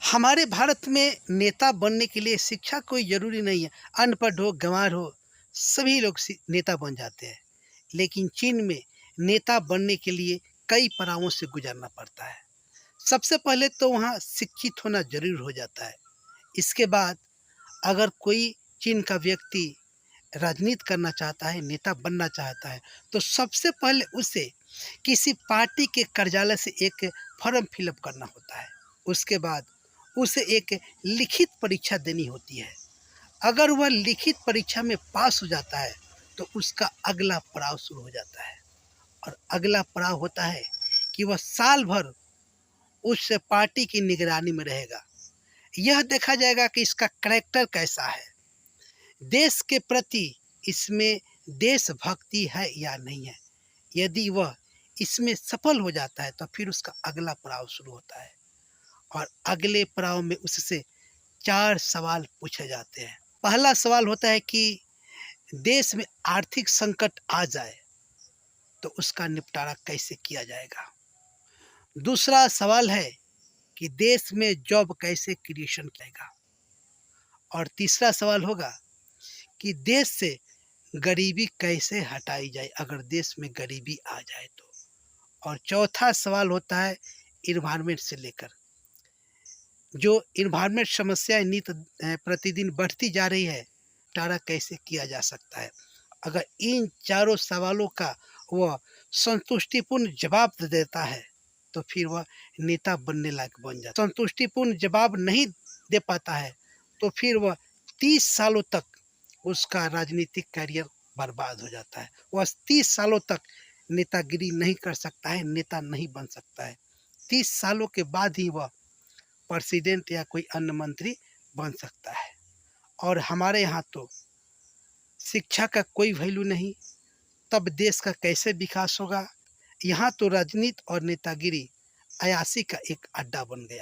हमारे भारत में नेता बनने के लिए शिक्षा कोई ज़रूरी नहीं है। अनपढ़ हो, गँवार हो, सभी लोग नेता बन जाते हैं। लेकिन चीन में नेता बनने के लिए कई पड़ावों से गुजरना पड़ता है। सबसे पहले तो वहाँ शिक्षित होना ज़रूर हो जाता है। इसके बाद अगर कोई चीन का व्यक्ति राजनीति करना चाहता है, नेता बनना चाहता है, तो सबसे पहले उसे किसी पार्टी के कार्यालय से एक फॉर्म फिलअप करना होता है। उसके बाद उसे एक लिखित परीक्षा देनी होती है। अगर वह लिखित परीक्षा में पास हो जाता है तो उसका अगला पड़ाव शुरू हो जाता है। और अगला पड़ाव होता है कि वह साल भर उस पार्टी की निगरानी में रहेगा। यह देखा जाएगा कि इसका कैरेक्टर कैसा है, देश के प्रति इसमें देशभक्ति है या नहीं है। यदि वह इसमें सफल हो जाता है तो फिर उसका अगला पड़ाव शुरू होता है। और अगले पड़ाव में उससे 4 सवाल पूछे जाते हैं। पहला सवाल होता है कि देश में आर्थिक संकट आ जाए तो उसका निपटारा कैसे किया जाएगा। दूसरा सवाल है कि देश में जॉब कैसे क्रिएशन किएगा। और तीसरा सवाल होगा कि देश से गरीबी कैसे हटाई जाए अगर देश में गरीबी आ जाए तो। और चौथा सवाल होता है इन्वायरमेंट से लेकर, जो इन्वायरमेंट समस्याएं नित प्रतिदिन बढ़ती जा रही है, निपटारा कैसे किया जा सकता है। अगर इन चारों सवालों का वह संतुष्टिपूर्ण जवाब देता है तो फिर वह नेता बनने लायक बन जाता है। संतुष्टिपूर्ण जवाब नहीं दे पाता है तो फिर वह 30 सालों तक उसका राजनीतिक करियर बर्बाद हो जाता है। वह 30 सालों तक नेतागिरी नहीं कर सकता है, नेता नहीं बन सकता है। 30 सालों के बाद ही वह प्रेसिडेंट या कोई अन्य मंत्री बन सकता है। और हमारे यहाँ तो शिक्षा का कोई वैल्यू नहीं, तब देश का कैसे विकास होगा। यहाँ तो राजनीति और नेतागिरी अयाशी का एक अड्डा बन गया।